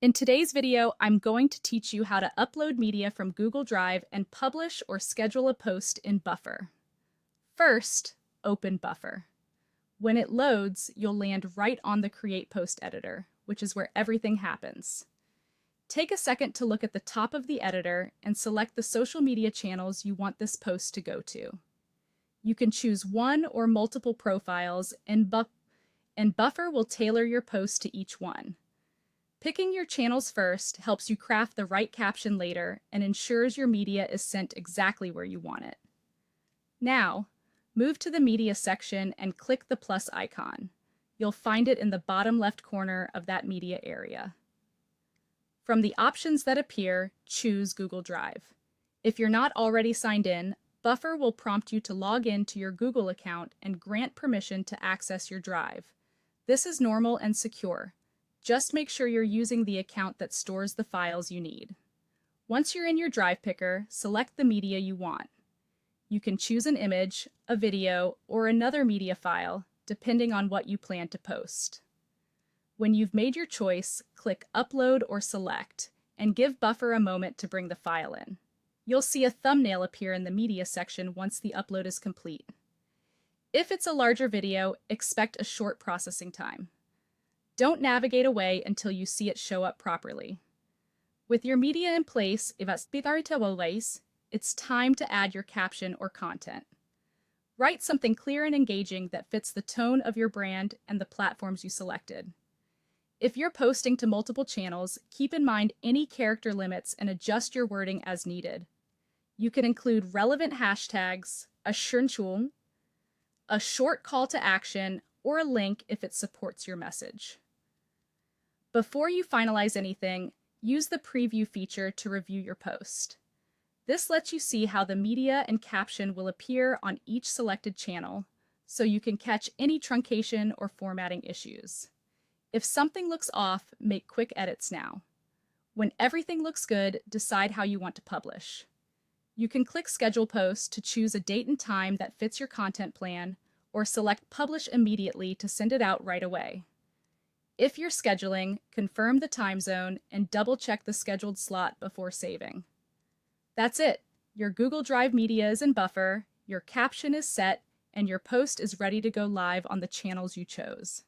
In today's video, I'm going to teach you how to upload media from Google Drive and publish or schedule a post in Buffer. First, open Buffer. When it loads, you'll land right on the Create Post editor, which is where everything happens. Take a second to look at the top of the editor and select the social media channels you want this post to go to. You can choose one or multiple profiles, and Buffer will tailor your post to each one. Picking your channels first helps you craft the right caption later and ensures your media is sent exactly where you want it. Now, move to the media section and click the plus icon. You'll find it in the bottom left corner of that media area. From the options that appear, choose Google Drive. If you're not already signed in, Buffer will prompt you to log in to your Google account and grant permission to access your drive. This is normal and secure. Just make sure you're using the account that stores the files you need. Once you're in your Drive Picker, select the media you want. You can choose an image, a video, or another media file, depending on what you plan to post. When you've made your choice, click Upload or Select, and give Buffer a moment to bring the file in. You'll see a thumbnail appear in the media section once the upload is complete. If it's a larger video, expect a short processing time. Don't navigate away until you see it show up properly. With your media in place, it's time to add your caption or content. Write something clear and engaging that fits the tone of your brand and the platforms you selected. If you're posting to multiple channels, keep in mind any character limits and adjust your wording as needed. You can include relevant hashtags, a short call to action, or a link if it supports your message. Before you finalize anything, use the preview feature to review your post. This lets you see how the media and caption will appear on each selected channel, so you can catch any truncation or formatting issues. If something looks off, make quick edits now. When everything looks good, decide how you want to publish. You can click Schedule Post to choose a date and time that fits your content plan, or select Publish immediately to send it out right away. If you're scheduling, confirm the time zone and double-check the scheduled slot before saving. That's it. Your Google Drive media is in Buffer, your caption is set, and your post is ready to go live on the channels you chose.